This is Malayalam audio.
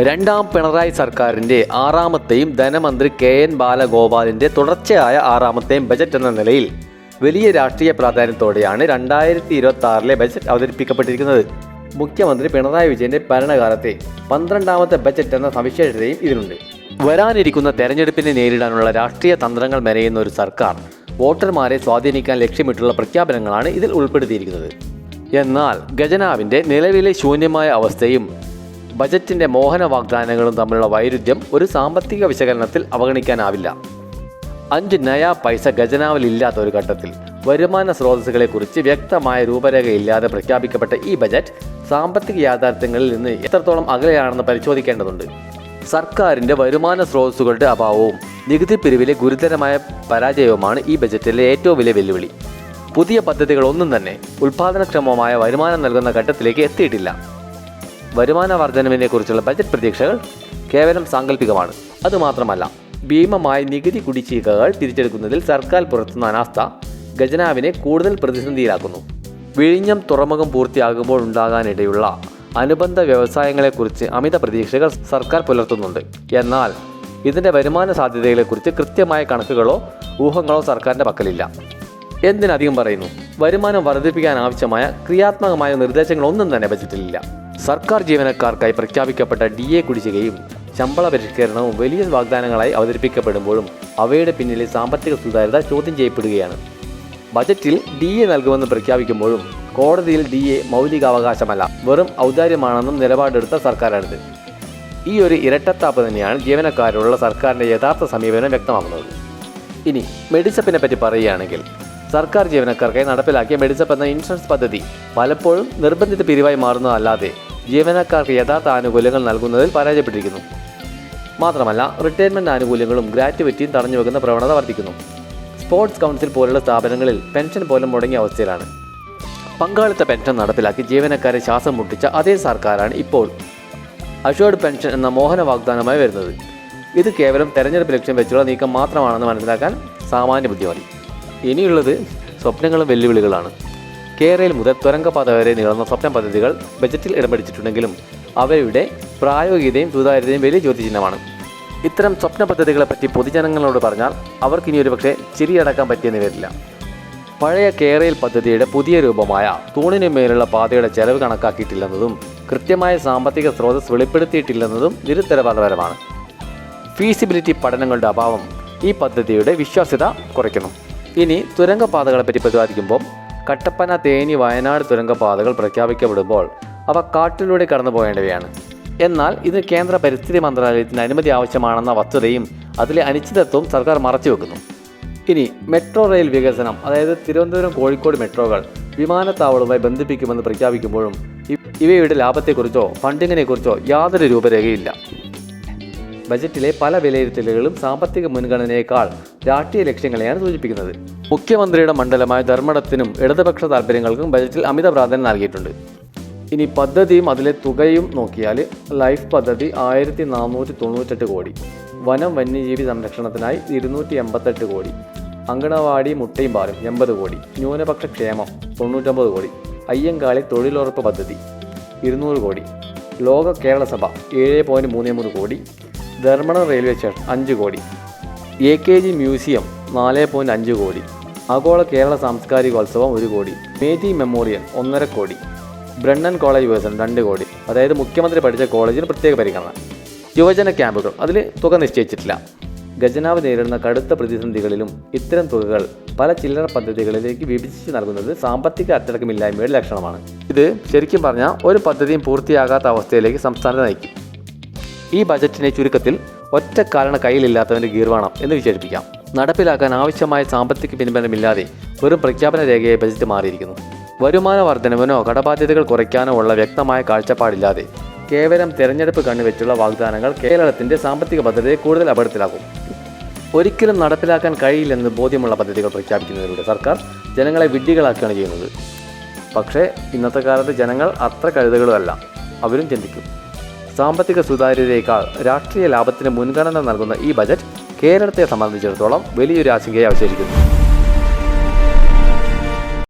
രണ്ടാം പിണറായി സർക്കാരിൻ്റെ ആറാമത്തെയും ധനമന്ത്രി KN ബാലഗോപാലിൻ്റെ തുടർച്ചയായ ആറാമത്തെയും ബജറ്റ് എന്ന നിലയിൽ വലിയ രാഷ്ട്രീയ പ്രാധാന്യത്തോടെയാണ് 2026 ബജറ്റ് അവതരിപ്പിക്കപ്പെട്ടിരിക്കുന്നത്. മുഖ്യമന്ത്രി പിണറായി വിജയൻ്റെ ഭരണകാലത്തെ 12ാമത്തെ ബജറ്റ് എന്ന സവിശേഷതയും ഇതിനുണ്ട്. വരാനിരിക്കുന്ന തെരഞ്ഞെടുപ്പിനെ നേരിടാനുള്ള രാഷ്ട്രീയ തന്ത്രങ്ങൾ മെനയുന്ന ഒരു സർക്കാർ വോട്ടർമാരെ സ്വാധീനിക്കാൻ ലക്ഷ്യമിട്ടുള്ള പ്രഖ്യാപനങ്ങളാണ് ഇതിൽ ഉൾപ്പെടുത്തിയിരിക്കുന്നത്. എന്നാൽ ഖജനാവിൻ്റെ നിലവിലെ ശൂന്യമായ അവസ്ഥയും ബജറ്റിൻ്റെ മോഹന വാഗ്ദാനങ്ങളും തമ്മിലുള്ള വൈരുദ്ധ്യം ഒരു സാമ്പത്തിക വിശകലനത്തിൽ അവഗണിക്കാനാവില്ല. 5 നയാ പൈസ ഖജനാവിലില്ലാത്ത ഒരു ഘട്ടത്തിൽ വരുമാന സ്രോതസ്സുകളെക്കുറിച്ച് വ്യക്തമായ രൂപരേഖയില്ലാതെ പ്രഖ്യാപിക്കപ്പെട്ട ഈ ബജറ്റ് സാമ്പത്തിക യാഥാർത്ഥ്യങ്ങളിൽ നിന്ന് എത്രത്തോളം അകലെയാണെന്ന് പരിശോധിക്കേണ്ടതുണ്ട്. സർക്കാരിൻ്റെ വരുമാന സ്രോതസ്സുകളുടെ അഭാവവും നികുതി പിരിവിലെ ഗുരുതരമായ പരാജയവുമാണ് ഈ ബജറ്റിലെ ഏറ്റവും വലിയ വെല്ലുവിളി. പുതിയ പദ്ധതികളൊന്നും തന്നെ ഉൽപ്പാദനക്ഷമമായ വരുമാനം നൽകുന്ന ഘട്ടത്തിലേക്ക് എത്തിയിട്ടില്ല. വരുമാന വർധനവിനെക്കുറിച്ചുള്ള ബജറ്റ് പ്രതീക്ഷകൾ കേവലം സാങ്കല്പികമാണ്. അതുമാത്രമല്ല, ഭീമമായ നികുതി കുടിശ്ശികകൾ തിരിച്ചെടുക്കുന്നതിൽ സർക്കാർ പുലർത്തുന്ന അനാസ്ഥ ഖജനാവിനെ കൂടുതൽ പ്രതിസന്ധിയിലാക്കുന്നു. വിഴിഞ്ഞം തുറമുഖം പൂർത്തിയാകുമ്പോൾ ഉണ്ടാകാനിടയുള്ള അനുബന്ധ വ്യവസായങ്ങളെക്കുറിച്ച് അമിത പ്രതീക്ഷകൾ സർക്കാർ പുലർത്തുന്നുണ്ട്. എന്നാൽ ഇതിൻ്റെ വരുമാന സാധ്യതകളെക്കുറിച്ച് കൃത്യമായ കണക്കുകളോ ഊഹങ്ങളോ സർക്കാരിൻ്റെ പക്കലില്ല. എന്തിനധികം പറയുന്നു, വരുമാനം വർദ്ധിപ്പിക്കാൻ ആവശ്യമായ ക്രിയാത്മകമായ നിർദ്ദേശങ്ങളൊന്നും തന്നെ ബജറ്റിലില്ല. സർക്കാർ ജീവനക്കാർക്കായി പ്രഖ്യാപിക്കപ്പെട്ട DA കുടിശ്ശികയും ശമ്പള പരിഷ്കരണവും വലിയ വാഗ്ദാനങ്ങളായി അവതരിപ്പിക്കപ്പെടുമ്പോഴും അവയുടെ പിന്നിലെ സാമ്പത്തിക സുതാര്യത ചോദ്യം ചെയ്യപ്പെടുകയാണ്. ബജറ്റിൽ DA നൽകുമെന്ന് പ്രഖ്യാപിക്കുമ്പോഴും കോടതിയിൽ DA മൗലികാവകാശമല്ല, വെറും ഔദാര്യമാണെന്നും നിലപാടെടുത്ത സർക്കാരാണിത്. ഈ ഒരു ഇരട്ടത്താപ്പ് തന്നെയാണ് ജീവനക്കാരോടുള്ള സർക്കാരിൻ്റെ യഥാർത്ഥ സമീപനം വ്യക്തമാക്കുന്നത്. ഇനി മെഡിസപ്പിനെ പറ്റി പറയുകയാണെങ്കിൽ, സർക്കാർ ജീവനക്കാർക്കായി നടപ്പിലാക്കിയ മെഡിസപ്പ് എന്ന ഇൻഷുറൻസ് പദ്ധതി പലപ്പോഴും നിർബന്ധിത പിരിവായി മാറുന്നതല്ലാതെ ജീവനക്കാർക്ക് യഥാർത്ഥ ആനുകൂല്യങ്ങൾ നൽകുന്നതിൽ പരാജയപ്പെട്ടിരിക്കുന്നു. മാത്രമല്ല, റിട്ടയർമെൻറ്റ് ആനുകൂല്യങ്ങളും ഗ്രാറ്റുവിറ്റിയും തടഞ്ഞു വെക്കുന്ന പ്രവണത വർദ്ധിക്കുന്നു. സ്പോർട്സ് കൗൺസിൽ പോലുള്ള സ്ഥാപനങ്ങളിൽ പെൻഷൻ പോലും മുടങ്ങിയ അവസ്ഥയിലാണ്. പങ്കാളിത്ത പെൻഷൻ നടപ്പിലാക്കി ജീവനക്കാരെ ശ്വാസം മുട്ടിച്ച അതേ സർക്കാരാണ് ഇപ്പോൾ അഷ്വേർഡ് പെൻഷൻ എന്ന മോഹന വാഗ്ദാനമായി വരുന്നത്. ഇത് കേവലം തെരഞ്ഞെടുപ്പ് ലക്ഷ്യം വെച്ചുള്ള നീക്കം മാത്രമാണെന്ന് മനസ്സിലാക്കാൻ സാമാന്യ ബുദ്ധി മതി. ഇനിയുള്ളത് സ്വപ്നങ്ങളും വെല്ലുവിളികളാണ്. കേരളയിൽ മുതൽ തുരങ്കപാത വരെ നീളുന്ന സ്വപ്ന പദ്ധതികൾ ബജറ്റിൽ ഇടം പിടിച്ചിട്ടുണ്ടെങ്കിലും അവയുടെ പ്രായോഗികതയും സുതാര്യതയും വലിയ ചോദ്യചിഹ്നമാണ്. ഇത്തരം സ്വപ്ന പദ്ധതികളെപ്പറ്റി പൊതുജനങ്ങളോട് പറഞ്ഞാൽ അവർക്കിനി ഒരു പക്ഷേ ചിരിയടക്കാൻ പറ്റിയെന്ന് വരില്ല. പഴയ കേരളയിൽ പദ്ധതിയുടെ പുതിയ രൂപമായ തൂണിന് മേലുള്ള പാതയുടെ ചെലവ് കണക്കാക്കിയിട്ടില്ലെന്നതും കൃത്യമായ സാമ്പത്തിക സ്രോതസ് വെളിപ്പെടുത്തിയിട്ടില്ലെന്നതും നിരുത്തരവാദപരമാണ്. ഫീസിബിലിറ്റി പഠനങ്ങളുടെ അഭാവം ഈ പദ്ധതിയുടെ വിശ്വാസ്യത കുറയ്ക്കുന്നു. ഇനി തുരങ്കപാതകളെപ്പറ്റി പ്രതിപാദിക്കുമ്പോൾ, കട്ടപ്പന, തേനി, വയനാട് തുരങ്കപാതകൾ പ്രഖ്യാപിക്കപ്പെടുമ്പോൾ അവ കാട്ടിലൂടെ കടന്നു പോകേണ്ടവയാണ്. എന്നാൽ ഇത് കേന്ദ്ര പരിസ്ഥിതി മന്ത്രാലയത്തിന് അനുമതി ആവശ്യമാണെന്ന വസ്തുതയും അതിലെ അനിശ്ചിതത്വവും സർക്കാർ മറച്ചുവെക്കുന്നു. ഇനി മെട്രോ റെയിൽ വികസനം, അതായത് തിരുവനന്തപുരം കോഴിക്കോട് മെട്രോകൾ വിമാനത്താവളവുമായി ബന്ധിപ്പിക്കുമെന്ന് പ്രഖ്യാപിക്കുമ്പോഴും ഇവയുടെ ലാഭത്തെക്കുറിച്ചോ ഫണ്ടിങ്ങിനെക്കുറിച്ചോ യാതൊരു രൂപരേഖയില്ല. ബജറ്റിലെ പല വിലയിരുത്തലുകളും സാമ്പത്തിക മുൻഗണനയേക്കാൾ രാഷ്ട്രീയ ലക്ഷ്യങ്ങളെയാണ് സൂചിപ്പിക്കുന്നത്. മുഖ്യമന്ത്രിയുടെ മണ്ഡലമായ ധർമ്മടത്തിനും ഇടതുപക്ഷ താൽപ്പര്യങ്ങൾക്കും ബജറ്റിൽ അമിത പ്രാധാന്യം നൽകിയിട്ടുണ്ട്. ഇനി പദ്ധതിയും അതിലെ തുകയും നോക്കിയാൽ, ലൈഫ് പദ്ധതി 1498 കോടി, വനം വന്യജീവി സംരക്ഷണത്തിനായി 288 കോടി, അങ്കണവാടി മുട്ടയും പാലും 80 കോടി, ന്യൂനപക്ഷ ക്ഷേമം 99 കോടി, അയ്യങ്കാളി തൊഴിലുറപ്പ് പദ്ധതി 200 കോടി, ലോക കേരള സഭ 7.33 കോടി, ധർമ്മടം റെയിൽവേ സ്റ്റേഷൻ 5 കോടി, AKG മ്യൂസിയം 4.5 കോടി, ആഗോള കേരള സാംസ്കാരികോത്സവം 1 കോടി, മേധി മെമ്മോറിയൽ 1.5 കോടി, ബ്രണ്ണൻ കോളേജ് വികസനം 2 കോടി, അതായത് മുഖ്യമന്ത്രി പഠിച്ച കോളേജിന് പ്രത്യേക പരിഗണന, യുവജന ക്യാമ്പുകൾ, അതിൽ തുക നിശ്ചയിച്ചിട്ടില്ല. ഖജനാവ് നേരിടുന്ന കടുത്ത പ്രതിസന്ധികളിലും ഇത്തരം തുകകൾ പല ചില്ലറ പദ്ധതികളിലേക്ക് വിഭജിച്ച് നൽകുന്നത് സാമ്പത്തിക അച്ചടക്കമില്ലായ്മയുടെ ലക്ഷണമാണ്. ഇത് ശരിക്കും പറഞ്ഞാൽ ഒരു പദ്ധതിയും പൂർത്തിയാകാത്ത അവസ്ഥയിലേക്ക് സംസ്ഥാനത്തെ നയിക്കും. ഈ ബജറ്റിനെ ചുരുക്കത്തിൽ ഒറ്റ കാരണ കയ്യിലില്ലാത്തവൻ്റെ ഗീർവാണം എന്ന് വിശേഷിപ്പിക്കാം. നടപ്പിലാക്കാൻ ആവശ്യമായ സാമ്പത്തിക പിൻബലമില്ലാതെ വെറും പ്രഖ്യാപന രേഖയായി ബജറ്റ് മാറിയിരിക്കുന്നു. വരുമാന വർധനവിനോ കടബാധ്യതകൾ കുറയ്ക്കാനോ ഉള്ള വ്യക്തമായ കാഴ്ചപ്പാടില്ലാതെ കേവലം തെരഞ്ഞെടുപ്പ് കണ്ണുവെച്ചുള്ള വാഗ്ദാനങ്ങൾ കേരളത്തിൻ്റെ സാമ്പത്തിക ഭദ്രതയെ കൂടുതൽ അപകടത്തിലാക്കും. ഒരിക്കലും നടപ്പിലാക്കാൻ കഴിയില്ലെന്ന് ബോധ്യമുള്ള പദ്ധതികൾ പ്രഖ്യാപിക്കുന്നതിലൂടെ സർക്കാർ ജനങ്ങളെ വിഡ്ഢികളാക്കുകയാണ് ചെയ്യുന്നത്. പക്ഷേ ഇന്നത്തെ കാലത്ത് ജനങ്ങൾ അത്ര കഴുതകളുമല്ല, അവരും ചിന്തിക്കും. സാമ്പത്തിക സുതാര്യതയേക്കാൾ രാഷ്ട്രീയ ലാഭത്തിന് മുൻഗണന നൽകുന്ന ഈ ബജറ്റ് കേരളത്തെ സംബന്ധിച്ചിടത്തോളം വലിയൊരു ആശങ്കയെ അവശേഷിക്കുന്നു.